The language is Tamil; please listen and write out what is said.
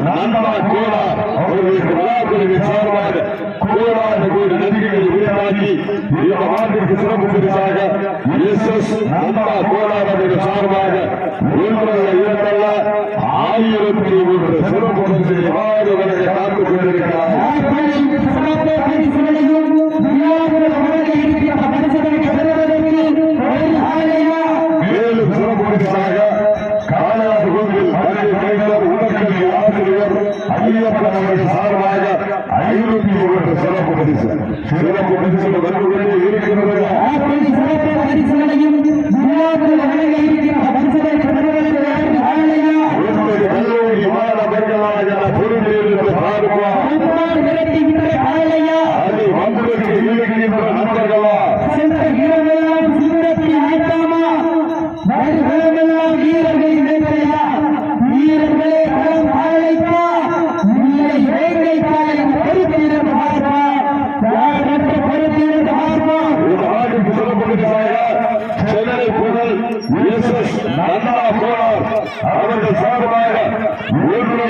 நந்தா கோலார் அவர்களுக்கு விழாக்குழுவின் சார்பாக கோடான கோடி நதிகளை உருவாக்கி இந்த ஆண்டிற்கு சிறப்பு பரிசாக நந்தா கோலார் அவர்கள் சார்பாக 1001 சிறப்பு பரிசை எவ்வாறு வழங்க காத்துக் கொண்டிருக்கிறார். மேலும் சிறப்பு பரிசாக காலாடு கோவில் உடற்கல்வி ஆசிரியர் ஐயப்பன் அவர்கள் சார்பாக 501 சிறப்பு பரிசு வந்து கொண்டே இருக்கிறது. கல்லூரி மாணவர்களாக பொருளிலிருந்து பார்ப்போம் அதை வந்ததற்கு இருக்கின்ற நண்பர்களா சென்னை புகழ் நந்தா கோலார் அவர்கள் சார்பாக 1